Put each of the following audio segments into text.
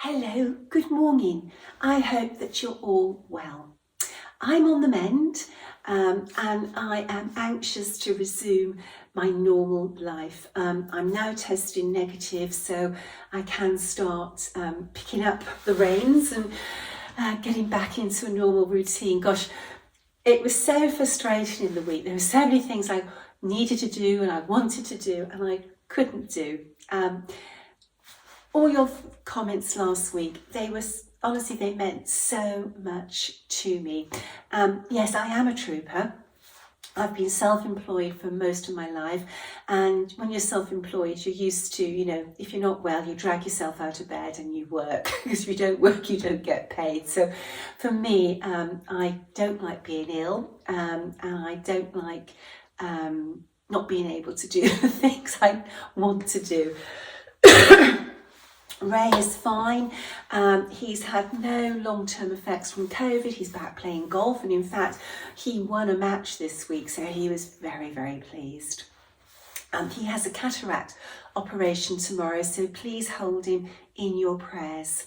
Hello, good morning. I hope that you're all well. I'm on the mend and I am anxious to resume my normal life. I'm now testing negative, so I can start picking up the reins and getting back into a normal routine. Gosh, it was so frustrating in the week. There were so many things I needed to do and I wanted to do and I couldn't do. All your comments last week, honestly, they meant so much to me. Yes, I am a trooper. I've been self-employed for most of my life, and when you're self-employed, you're used to, if you're not well, you drag yourself out of bed and you work, because if you don't work, you don't get paid. So for me, I don't like being ill, and I don't like not being able to do the things I want to do. Ray is fine. He's had no long-term effects from COVID. He's back playing golf, and in fact, he won a match this week, so he was very, very pleased. He has a cataract operation tomorrow, so please hold him in your prayers.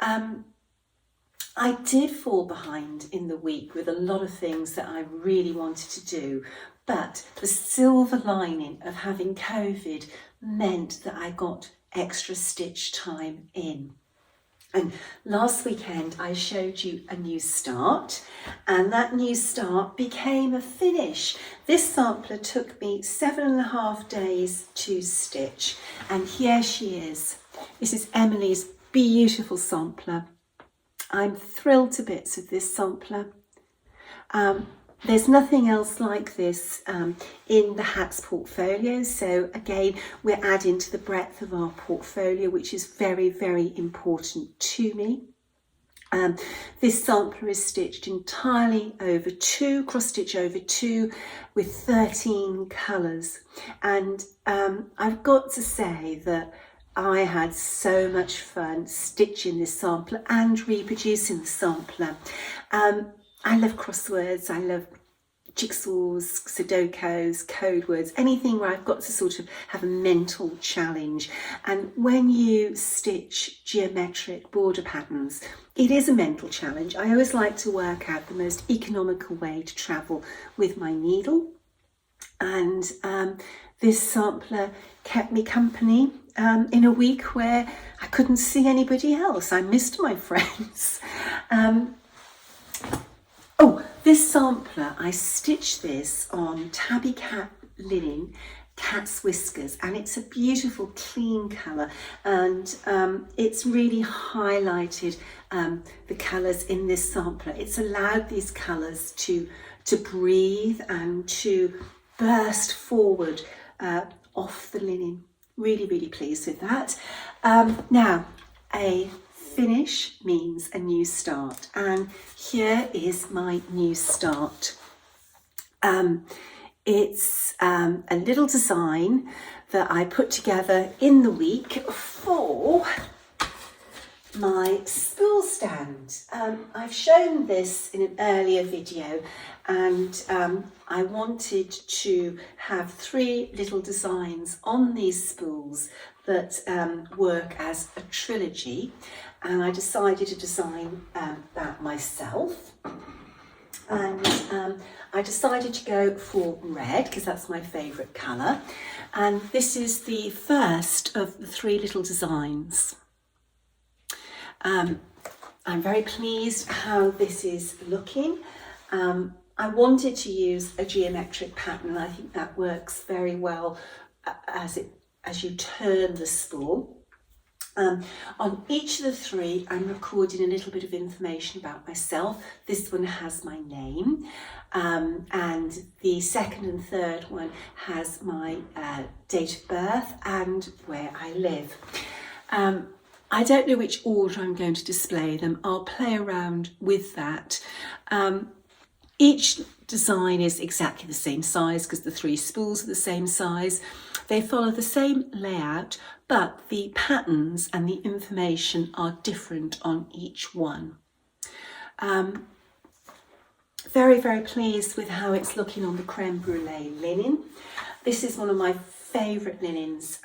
I did fall behind in the week with a lot of things that I really wanted to do, but the silver lining of having COVID meant that I got extra stitch time in. And last weekend I showed you a new start, and that new start became a finish. This sampler took me 7.5 days to stitch, and here she is. This is Emily's beautiful sampler. I'm thrilled to bits with this sampler. There's nothing else like this in the hats portfolio, so again we're adding to the breadth of our portfolio, which is very, very important to me. This sampler is stitched entirely over 2, cross stitch over 2 with 13 colours, and I've got to say that I had so much fun stitching this sampler and reproducing the sampler. I love crosswords, I love jigsaws, Sudokus, code words, anything where I've got to sort of have a mental challenge. And when you stitch geometric border patterns, it is a mental challenge. I always like to work out the most economical way to travel with my needle. And this sampler kept me company in a week where I couldn't see anybody else. I missed my friends. This sampler, I stitched this on Tabby Cat Linen, Cat's Whiskers, and it's a beautiful clean colour, and it's really highlighted the colours in this sampler. It's allowed these colours to breathe and to burst forward off the linen. Really, really pleased with that. Now, a finish means a new start, and here is my new start. It's a little design that I put together in the week for my spool stand. I've shown this in an earlier video, and I wanted to have 3 little designs on these spools that work as a trilogy, and I decided to design that myself. And I decided to go for red because that's my favourite colour, and this is the first of the 3 little designs. I'm very pleased how this is looking. I wanted to use a geometric pattern, and I think that works very well as you turn the spool. On each of the 3, I'm recording a little bit of information about myself. This one has my name, and the second and third one has my date of birth and where I live. I don't know which order I'm going to display them. I'll play around with that. Each design is exactly the same size because the 3 spools are the same size. They follow the same layout, but the patterns and the information are different on each one. Very, very pleased with how it's looking on the creme brulee linen. This is one of my favourite linens.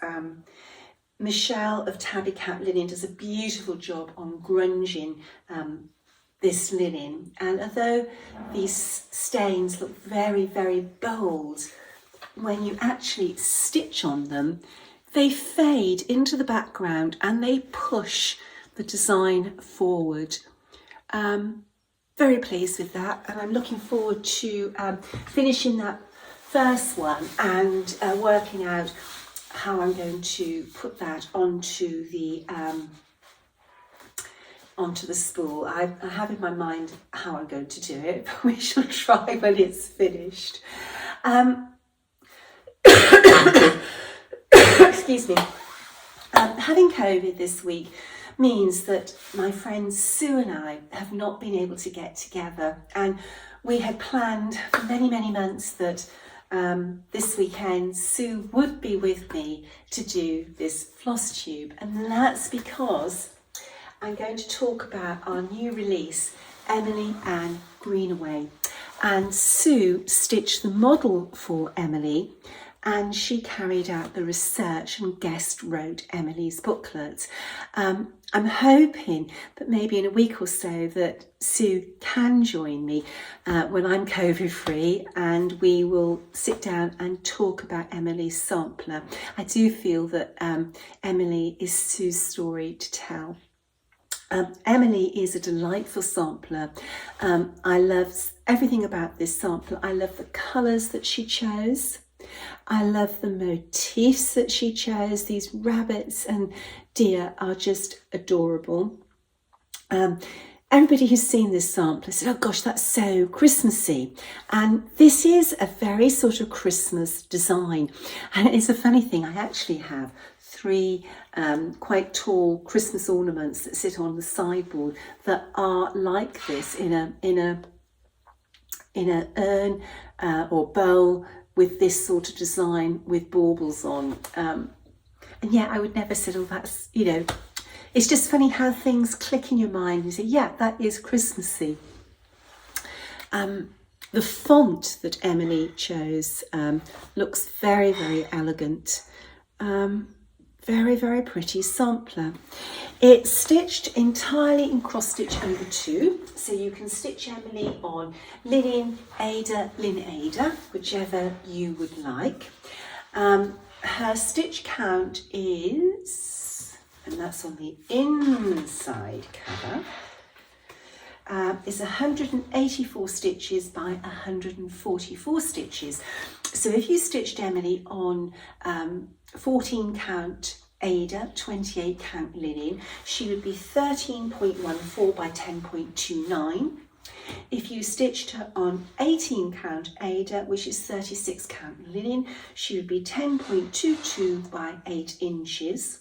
Michelle of Tabby Cat Linen does a beautiful job on grunging this linen, and although these stains look very, very bold, when you actually stitch on them, they fade into the background and they push the design forward. Very pleased with that, and I'm looking forward to finishing that first one and working out how I'm going to put that onto the spool. I have in my mind how I'm going to do it, but we shall try when it's finished. Excuse me. Having COVID this week means that my friend Sue and I have not been able to get together, and we had planned for many, many months that this weekend Sue would be with me to do this floss tube, and that's because I'm going to talk about our new release, Emily Ann Greenaway. And Sue stitched the model for Emily, and she carried out the research and guest wrote Emily's booklet. I'm hoping that maybe in a week or so that Sue can join me when I'm COVID free, and we will sit down and talk about Emily's sampler. I do feel that Emily is Sue's story to tell. Emily is a delightful sampler. I love everything about this sampler. I love the colours that she chose. I love the motifs that she chose. These rabbits and deer are just adorable. Everybody who's seen this sampler said, oh gosh, that's so Christmassy. And this is a very sort of Christmas design. And it's a funny thing, I actually have 3 quite tall Christmas ornaments that sit on the sideboard that are like this in a urn or bowl with this sort of design with baubles on. And yeah, I would never say, oh, that's, you know, it's just funny how things click in your mind. You say, yeah, that is Christmassy. The font that Emily chose looks very, very elegant. Very, very pretty sampler. It's stitched entirely in cross stitch over 2, so you can stitch Emily on linen Ada, whichever you would like. Her stitch count is, and that's on the inside cover, is 184 stitches by 144 stitches. So if you stitched Emily on 14 count Ada, 28 count linen, she would be 13.14 by 10.29. If you stitched her on 18 count Ada, which is 36 count linen, she would be 10.22 by 8 inches.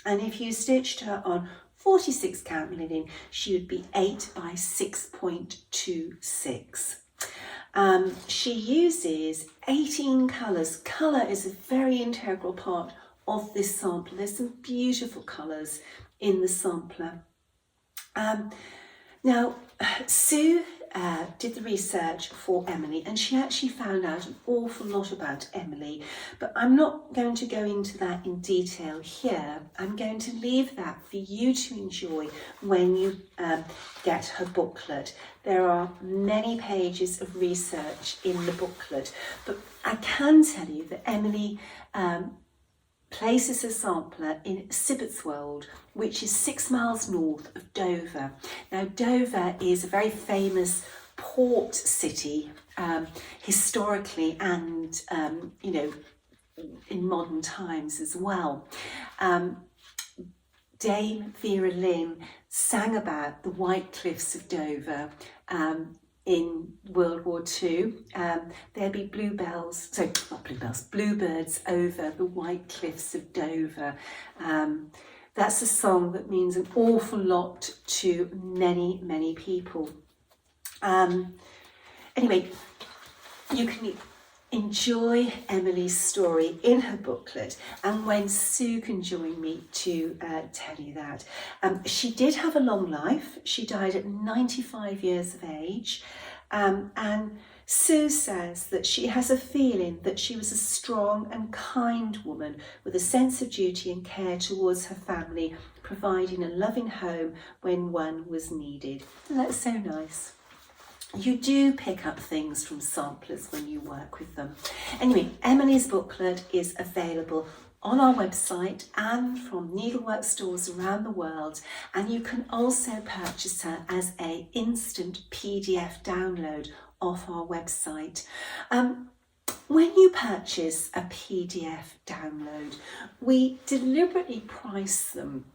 And if you stitched her on 46 count linen, she would be 8 by 6.26. She uses 18 colours. Colour is a very integral part of this sampler. There's some beautiful colours in the sampler. Now, Sue did the research for Emily, and she actually found out an awful lot about Emily, but I'm not going to go into that in detail here. I'm going to leave that for you to enjoy when you get her booklet. There are many pages of research in the booklet, but I can tell you that Emily places her sampler in Sibbertswold, which is 6 miles north of Dover. Now, Dover is a very famous port city, historically and, you know, in modern times as well. Dame Vera Lynn sang about the White Cliffs of Dover in World War II. There'd be bluebirds over the White Cliffs of Dover. That's a song that means an awful lot to many, many people. Anyway, you can enjoy Emily's story in her booklet, and when Sue can join me to tell you that. She did have a long life. She died at 95 years of age, and Sue says that she has a feeling that she was a strong and kind woman with a sense of duty and care towards her family, providing a loving home when one was needed. And that's so nice. You do pick up things from samplers when you work with them. Anyway, Emily's booklet is available on our website and from needlework stores around the world, and you can also purchase her as an instant PDF download off our website. When you purchase a PDF download, we deliberately price them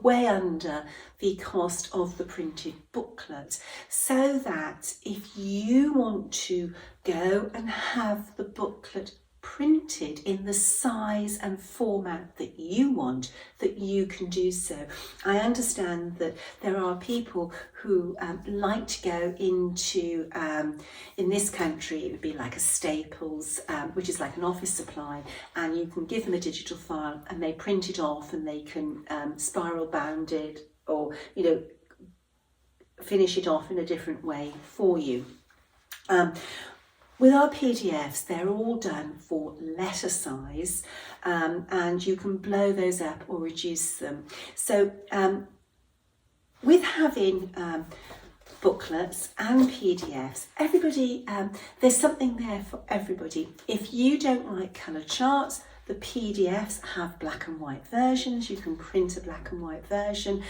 way under the cost of the printed booklet, so that if you want to go and have the booklet printed in the size and format that you want, that you can do so. I understand that there are people who like to go into, in this country it would be like a Staples, which is like an office supply, and you can give them a digital file and they print it off and they can spiral bound it, or finish it off in a different way for you. With our PDFs, they're all done for letter size, and you can blow those up or reduce them. So with having booklets and PDFs, everybody, there's something there for everybody. If you don't like colour charts, the PDFs have black and white versions. You can print a black and white version.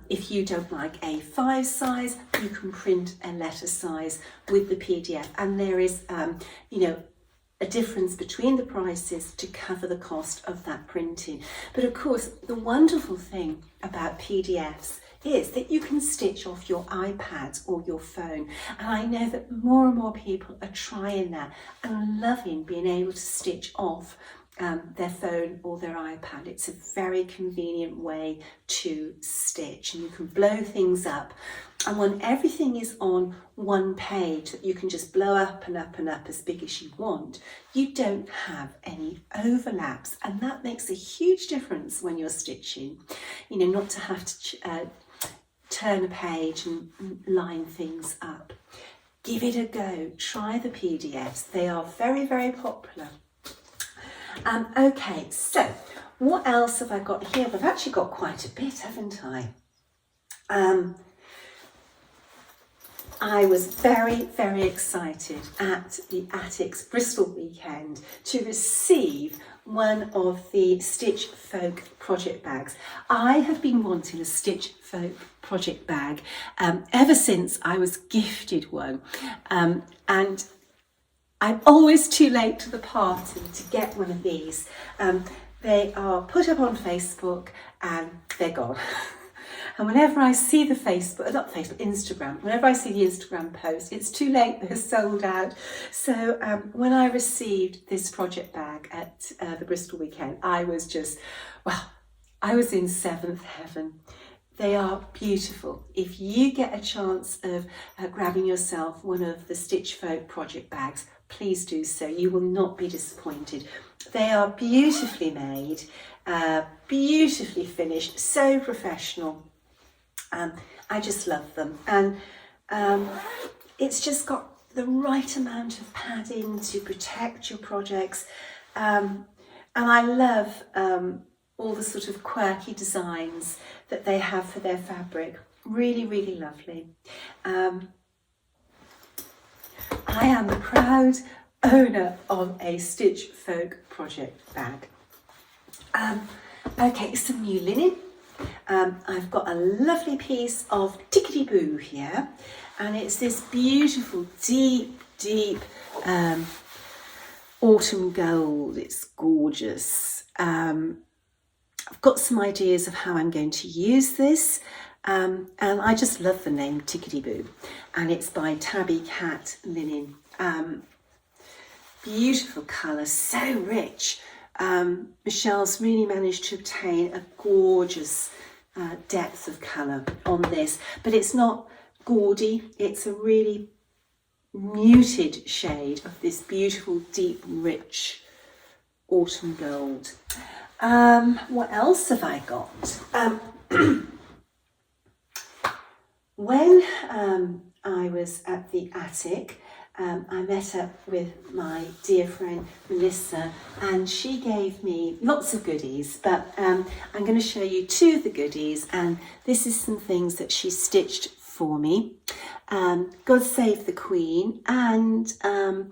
If you don't like A5 size, you can print a letter size with the PDF. And there is, a difference between the prices to cover the cost of that printing. But of course, the wonderful thing about PDFs is that you can stitch off your iPad or your phone. And I know that more and more people are trying that and loving being able to stitch off their phone or their iPad. It's a very convenient way to stitch, and you can blow things up. And when everything is on one page that you can just blow up and up and up as big as you want, you don't have any overlaps, and that makes a huge difference when you're stitching. Not to have to turn a page and line things up. Give it a go. Try the PDFs. They are very, very popular. Okay, so what else have I got here? I've actually got quite a bit, haven't I? I was very, very excited at the Attics Bristol weekend to receive one of the Stitchfolk project bags. I have been wanting a Stitchfolk project bag ever since I was gifted one, and I'm always too late to the party to get one of these. They are put up on Facebook and they're gone. And whenever I see the Instagram, whenever I see the Instagram post, it's too late, they're sold out. So when I received this project bag at the Bristol weekend, I was in seventh heaven. They are beautiful. If you get a chance of grabbing yourself one of the Stitchfolk project bags, please do so. You will not be disappointed. They are beautifully made, beautifully finished, so professional. I just love them. And it's just got the right amount of padding to protect your projects. And I love all the sort of quirky designs that they have for their fabric. Really, really lovely. I am the proud owner of a Stitchfolk project bag. Okay, some new linen. I've got a lovely piece of tickety-boo here, and it's this beautiful deep autumn gold. It's gorgeous. I've got some ideas of how I'm going to use this, and I just love the name Tickety-Boo, and it's by Tabby Cat Linen. Beautiful colour, so rich. Michelle's really managed to obtain a gorgeous depth of colour on this, but it's not gaudy, it's a really muted shade of this beautiful deep rich autumn gold. What else have I got? When I was at the attic. I met up with my dear friend Melissa, and she gave me lots of goodies, but I'm going to show you two of the goodies, and this is some things that she stitched for me. God Save the Queen, and a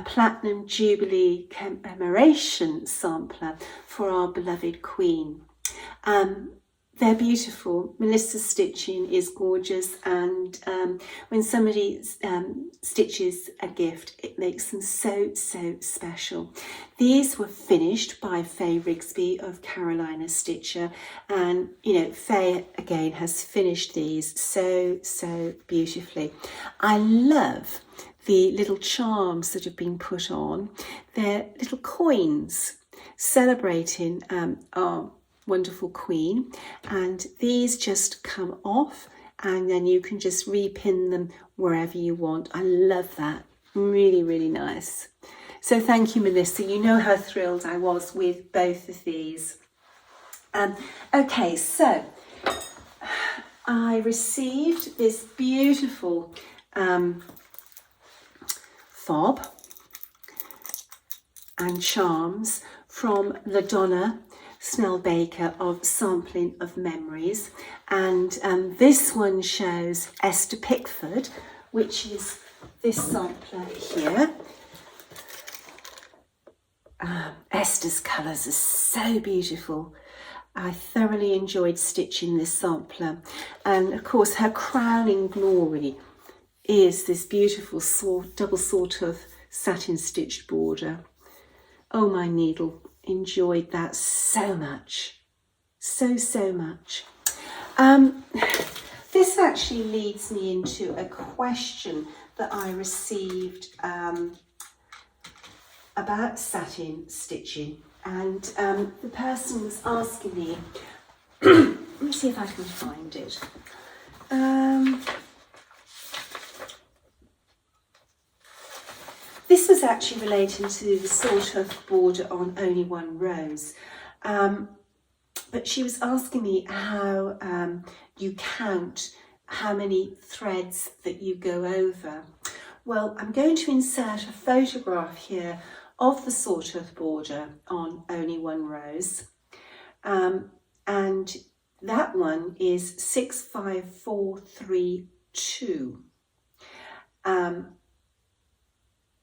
Platinum Jubilee commemoration sampler for our beloved Queen. They're beautiful. Melissa's stitching is gorgeous, and when somebody stitches a gift, it makes them so special. These were finished by Faye Rigsby of Carolina Stitcher, and you know, Faye again has finished these so beautifully. I love the little charms that have been put on. They're little coins celebrating our wonderful Queen, and these just come off and then you can just repin them wherever you want. I love that. Really nice. So thank you, Melissa. You know how thrilled I was with both of these. Okay, so I received this beautiful fob and charms from LaDonna Snell Baker of Sampling of Memories, and this one shows Esther Pickford, which is this sampler here. Esther's colours are so beautiful. I thoroughly enjoyed stitching this sampler, and of course her crowning glory is this beautiful double sawtooth satin stitched border. Oh, my needle enjoyed that so much, so much. This actually leads me into a question that I received about satin stitching, and the person was asking me, let me see if I can find it. This was actually relating to the sawtooth border on only one rose, but she was asking me how you count how many threads that you go over. Well, I'm going to insert a photograph here of the sawtooth border on only one rose, and that one is 65432.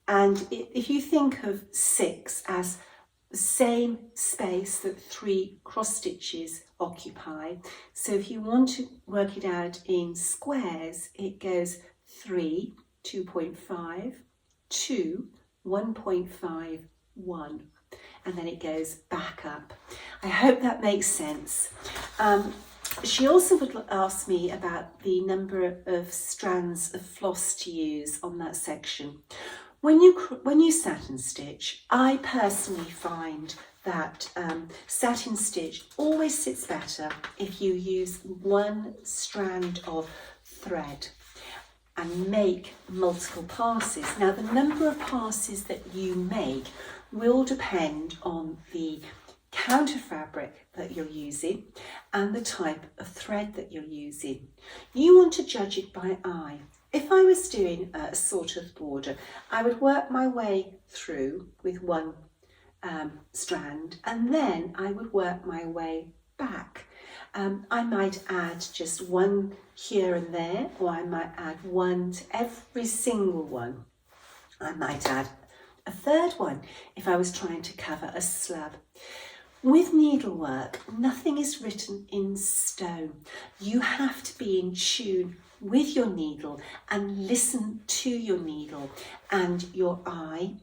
And if you think of 6 as the same space that 3 cross stitches occupy, so if you want to work it out in squares, it goes 3, 2.5, 2, 1.5, 1, and then it goes back up. I hope that makes sense. She also would ask me about the number of strands of floss to use on that section. When you satin stitch, I personally find that satin stitch always sits better if you use one strand of thread and make multiple passes. Now, the number of passes that you make will depend on the counter fabric that you're using and the type of thread that you're using. You want to judge it by eye. If I was doing a sawtooth border, I would work my way through with one strand, and then I would work my way back. I might add just one here and there, or I might add one to every single one. I might add a third one if I was trying to cover a slab. With needlework, nothing is written in stone. You have to be in tune with your needle and listen to your needle and your eye.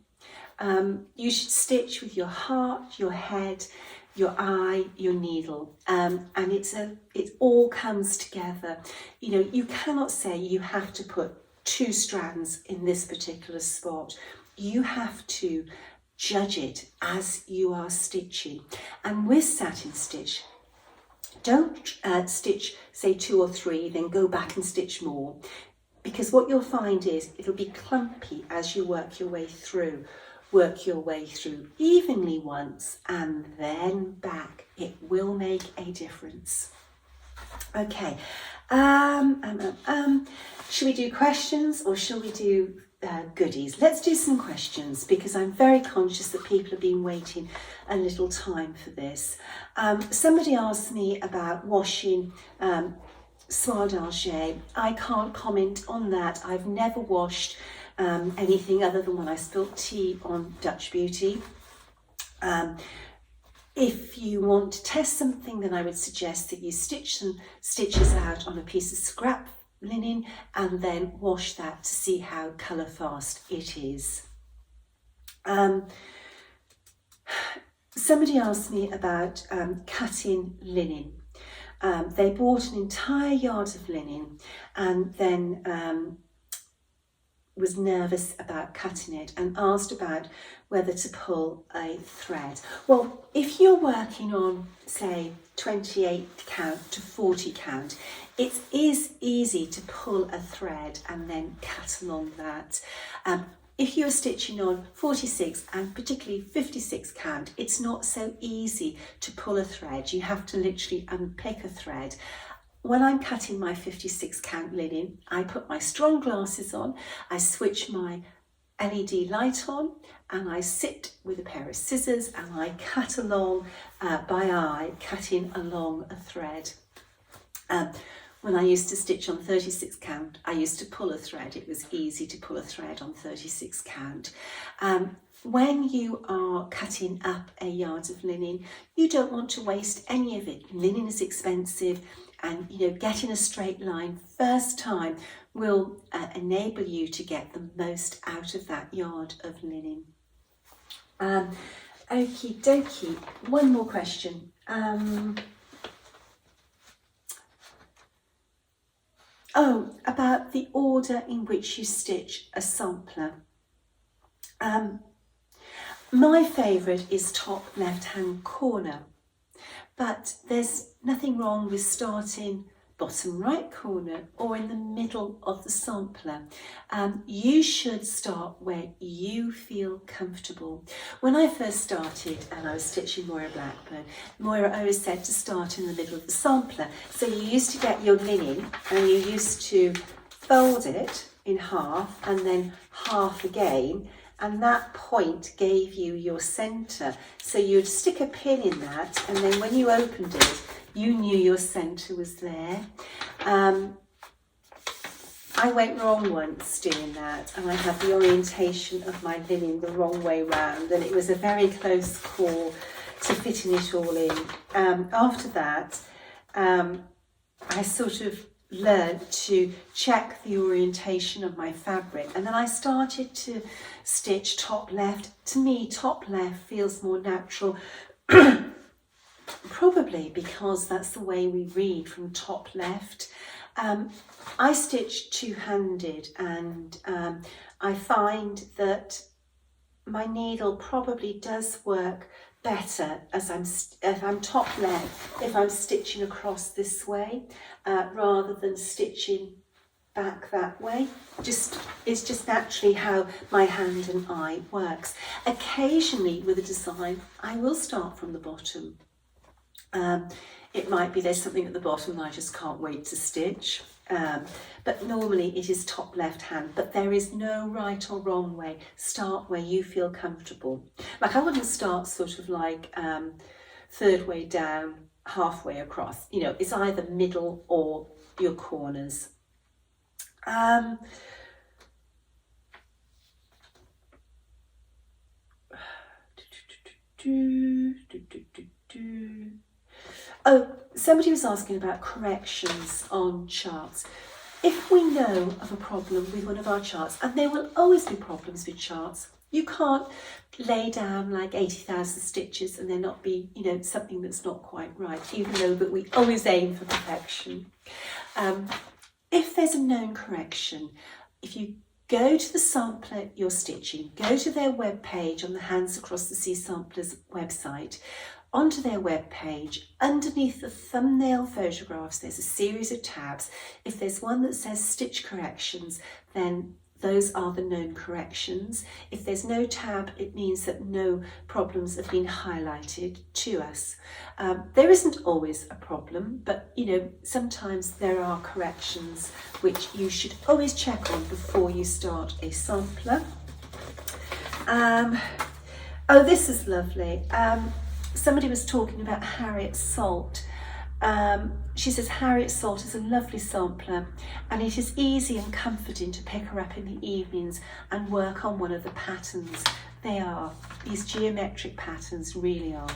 You should stitch with your heart, your head, your eye, your needle, and it all comes together. You know, you cannot say you have to put 2 strands in this particular spot. You have to judge it as you are stitching. And with satin stitch, don't stitch, say 2 or 3, then go back and stitch more, because what you'll find is it'll be clumpy as you work your way through. Work your way through evenly once and then back. It will make a difference. Okay, should we do questions or shall we do goodies? Let's do some questions because I'm very conscious that people have been waiting a little time for this. Somebody asked me about washing soie d'Alger. I can't comment on that. I've never washed anything other than when I spilt tea on Dutch Beauty. If you want to test something, then I would suggest that you stitch some stitches out on a piece of scrap linen and then wash that to see how colour fast it is. Somebody asked me about cutting linen. They bought an entire yard of linen and then was nervous about cutting it and asked about whether to pull a thread. Well, if you're working on, say, 28 count to 40 count, it is easy to pull a thread and then cut along that. If you're stitching on 46 and particularly 56 count, it's not so easy to pull a thread. You have to literally unpick a thread. When I'm cutting my 56 count linen, I put my strong glasses on, I switch my LED light on, and I sit with a pair of scissors and I cut along by eye, cutting along a thread. When I used to stitch on 36 count, I used to pull a thread. It was easy to pull a thread on 36 count. When you are cutting up a yard of linen, you don't want to waste any of it. Linen is expensive, and getting a straight line first time will enable you to get the most out of that yard of linen. Okie dokie, one more question. About the order in which you stitch a sampler. My favourite is top left hand corner, but there's nothing wrong with starting bottom right corner or in the middle of the sampler. You should start where you feel comfortable. When I first started and I was stitching Moira Blackburn, Moira always said to start in the middle of the sampler. So you used to get your linen and you used to fold it in half and then half again, and that point gave you your centre. So you'd stick a pin in that, and then when you opened it, you knew your centre was there. I went wrong once doing that, and I had the orientation of my linen the wrong way round, and it was a very close call to fitting it all in. After that, I sort of learned to check the orientation of my fabric, and then I started to stitch top left. To me, top left feels more natural, probably because that's the way we read, from top left. I stitch two-handed, and I find that my needle probably does work better if I'm top left, if I'm stitching across this way rather than stitching back that way. It's just naturally how my hand and eye works. Occasionally with a design, I will start from the bottom. It might be there's something at the bottom and I just can't wait to stitch. But normally it is top left hand, but there is no right or wrong way. Start where you feel comfortable. Like, I wouldn't start sort of like third way down, halfway across. It's either middle or your corners. Oh, somebody was asking about corrections on charts. If we know of a problem with one of our charts, and there will always be problems with charts, you can't lay down like 80,000 stitches and there not be, something that's not quite right, even though that we always aim for perfection. If there's a known correction, if you go to the sampler you're stitching, go to their web page on the Hands Across the Sea Samplers website, onto their web page, underneath the thumbnail photographs, there's a series of tabs. If there's one that says stitch corrections, then those are the known corrections. If there's no tab, it means that no problems have been highlighted to us. There isn't always a problem, but sometimes there are corrections which you should always check on before you start a sampler. Oh, this is lovely. Somebody was talking about Harriet Salt. She says Harriet Salt is a lovely sampler and it is easy and comforting to pick her up in the evenings and work on one of the patterns. They are, these geometric patterns really are.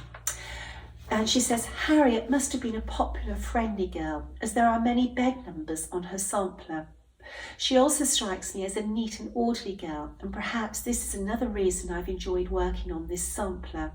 And she says Harriet must have been a popular friendly girl as there are many bed numbers on her sampler. She also strikes me as a neat and orderly girl, and perhaps this is another reason I've enjoyed working on this sampler.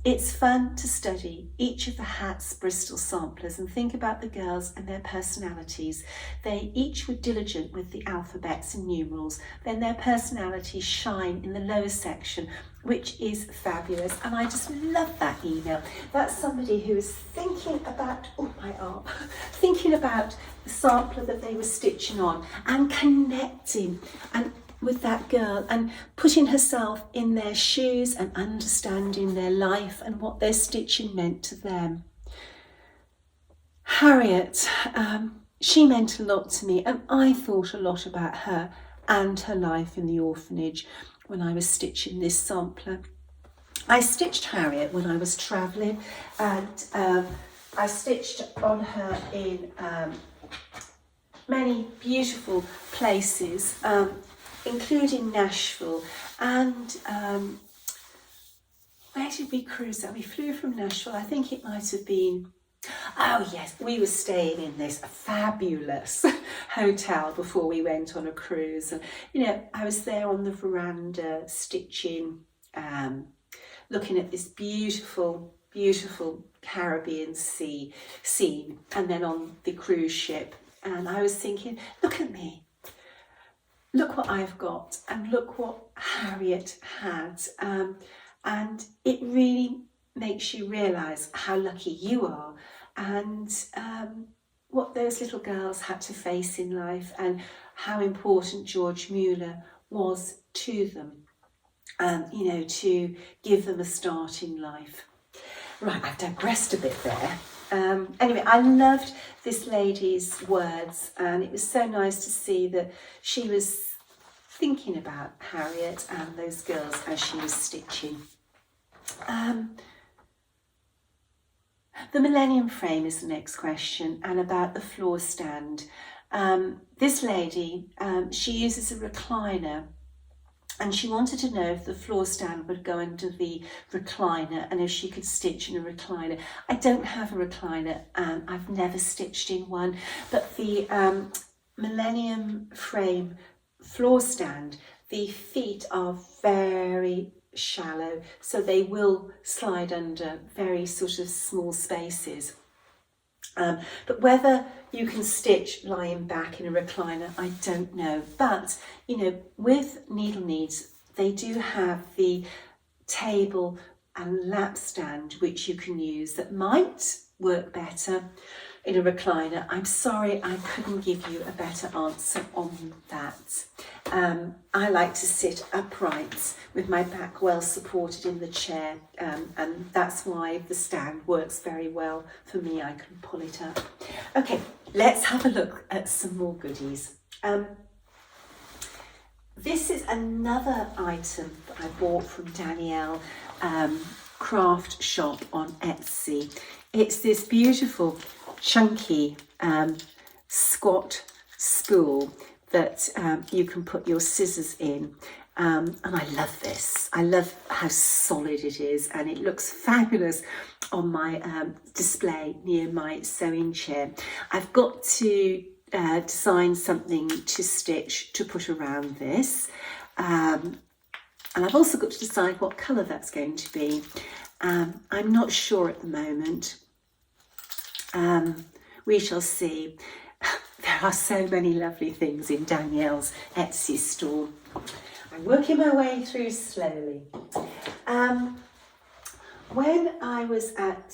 It's fun to study each of the Hats Bristol samplers and think about the girls and their personalities. They each were diligent with the alphabets and numerals, then their personalities shine in the lower section, which is fabulous. And I just love that email. That's somebody who is thinking about, oh my arm, thinking about the sampler that they were stitching on and connecting and with that girl and putting herself in their shoes and understanding their life and what their stitching meant to them. Harriet, she meant a lot to me, and I thought a lot about her and her life in the orphanage when I was stitching this sampler. I stitched Harriet when I was travelling, and I stitched on her in many beautiful places, including Nashville, and where did we cruise at? We flew from Nashville, I think it might have been, oh yes, we were staying in this fabulous hotel before we went on a cruise, and I was there on the veranda stitching, looking at this beautiful Caribbean sea scene, and then on the cruise ship, and I was thinking, look at me. Look what I've got and look what Harriet had, and it really makes you realise how lucky you are and what those little girls had to face in life and how important George Mueller was to them, to give them a start in life. Right, I've digressed a bit there. Anyway, I loved this lady's words, and it was so nice to see that she was thinking about Harriet and those girls as she was stitching. The Millennium Frame is the next question, and about the floor stand. This lady, she uses a recliner, and she wanted to know if the floor stand would go under the recliner and if she could stitch in a recliner. I don't have a recliner, and I've never stitched in one, but the Millennium Frame floor stand, the feet are very shallow, so they will slide under very sort of small spaces. But whether you can stitch lying back in a recliner, I don't know. But, with Needle Needs, they do have the table and lap stand, which you can use, that might work better in a recliner. I'm sorry, I couldn't give you a better answer on that. I like to sit upright with my back well supported in the chair, and that's why the stand works very well for me. I can pull it up. Okay, let's have a look at some more goodies. This is another item that I bought from Danielle Craft Shop on Etsy. It's this beautiful chunky squat spool that you can put your scissors in, and I love this. I love how solid it is, and it looks fabulous on my display near my sewing chair. I've got to design something to stitch to put around this, and I've also got to decide what colour that's going to be. I'm not sure at the moment. We shall see. There are so many lovely things in Danielle's Etsy store. I'm working my way through slowly. When I was at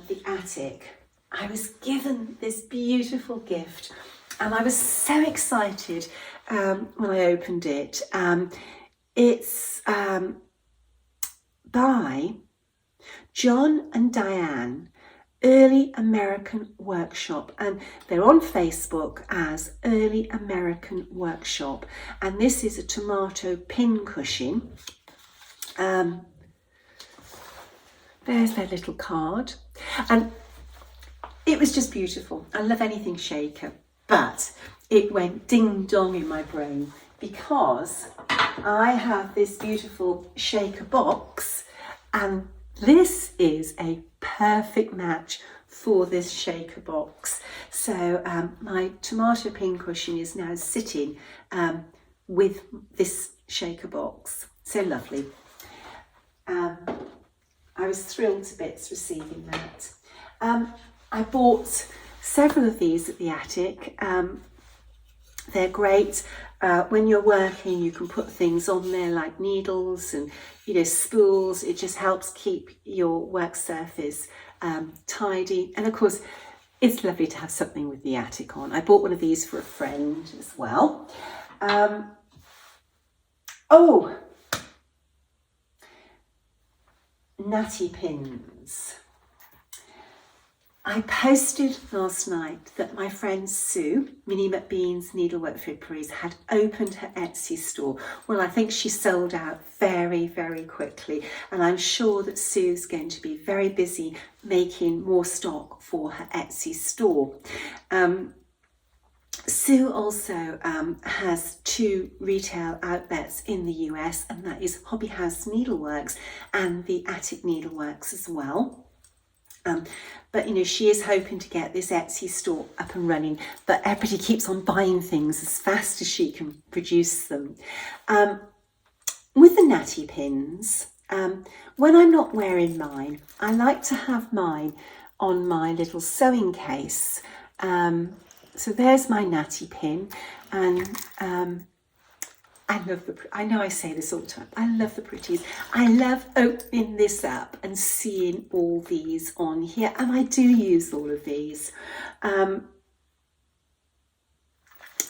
the attic, I was given this beautiful gift, and I was so excited when I opened it. It's by John and Diane, Early American Workshop, and they're on Facebook as Early American Workshop, and this is a tomato pin cushion. There's their little card, and it was just beautiful. I love anything shaker, but it went ding dong in my brain because I have this beautiful shaker box, and this is a perfect match for this shaker box. So my tomato pin cushion is now sitting with this shaker box. So lovely. I was thrilled to bits receiving that. I bought several of these at the attic. They're great. When you're working, you can put things on there like needles and spools. It just helps keep your work surface tidy. And of course, it's lovely to have something with the attic on. I bought one of these for a friend as well. Natty pins. I posted last night that my friend Sue, Minnie McBean's Needlework Fripperies, had opened her Etsy store. Well, I think she sold out very, very quickly, and I'm sure that Sue's going to be very busy making more stock for her Etsy store. Sue also has 2 retail outlets in the US, and that is Hobby House Needleworks and the Attic Needleworks as well. But she is hoping to get this Etsy store up and running, but everybody keeps on buying things as fast as she can produce them. With the Natty pins, when I'm not wearing mine, I like to have mine on my little sewing case. So there's my Natty pin, and I know I say this all the time, I love the pretties. I love opening this up and seeing all these on here, and I do use all of these.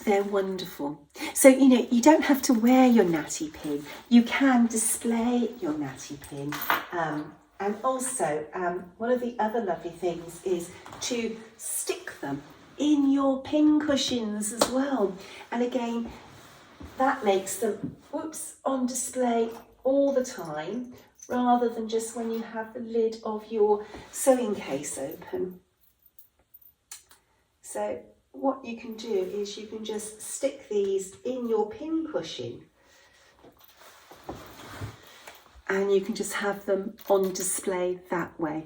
They're wonderful. So, you don't have to wear your Natty pin. You can display your Natty pin. And also, one of the other lovely things is to stick them in your pin cushions as well. And again, that makes them on display all the time, rather than just when you have the lid of your sewing case open. So what you can do is you can just stick these in your pin cushion, and you can just have them on display that way.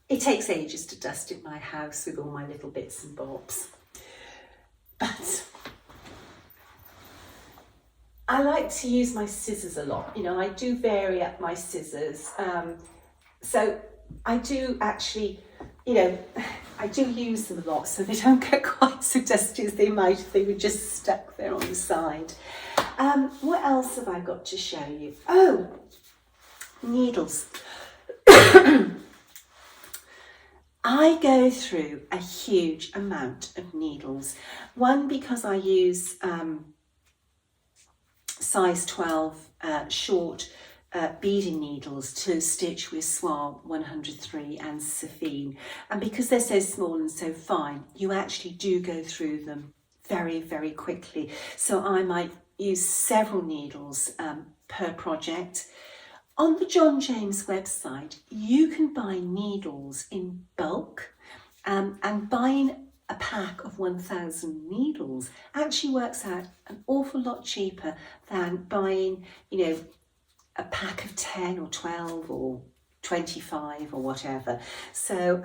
It takes ages to dust in my house with all my little bits and bobs. But I like to use my scissors a lot. I do vary up my scissors. So I do actually, I do use them a lot, so they don't get quite so dusty as they might if they were just stuck there on the side. What else have I got to show you? Oh, needles. I go through a huge amount of needles. One, because I use size 12 short beading needles to stitch with Soie 103 and Safine. And because they're so small and so fine, you actually do go through them very, very quickly. So I might use several needles per project. On the John James website, you can buy needles in bulk, and buying a pack of 1,000 needles actually works out an awful lot cheaper than buying, a pack of 10 or 12 or 25 or whatever. So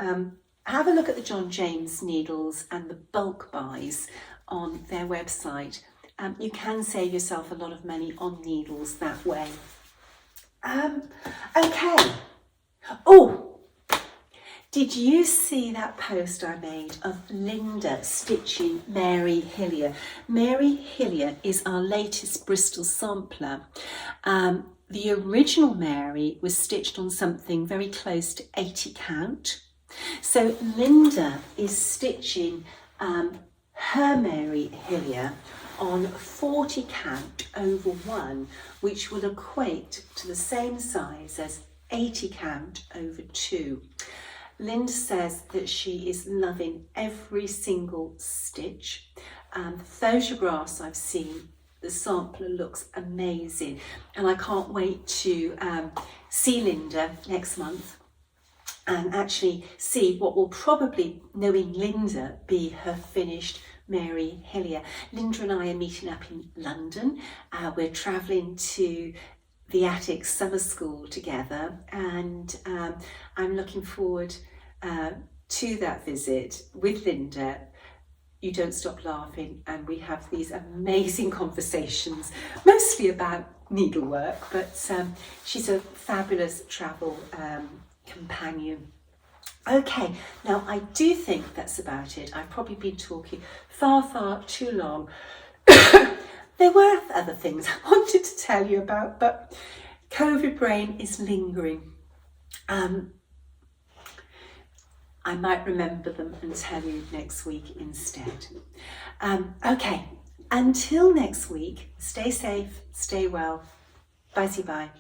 have a look at the John James needles and the bulk buys on their website. You can save yourself a lot of money on needles that way. Okay. Oh, did you see that post I made of Linda stitching Mary Hilliar? Mary Hilliar is our latest Bristol sampler. The original Mary was stitched on something very close to 80 count. So Linda is stitching her Mary Hilliar on 40 count over 1, which will equate to the same size as 80 count over 2. Linda says that she is loving every single stitch. The photographs I've seen, the sampler looks amazing, and I can't wait to see Linda next month and actually see what will probably, knowing Linda, be her finished Mary Hilliar. Linda and I are meeting up in London. We're travelling to the Attic Summer School together, and I'm looking forward to that visit with Linda. You don't stop laughing, and we have these amazing conversations, mostly about needlework, but she's a fabulous travel companion. Okay, now I do think that's about it. I've probably been talking far too long. There were other things I wanted to tell you about, but COVID brain is lingering. I might remember them and tell you next week instead. Okay, until next week, stay safe, stay well. Bye-bye.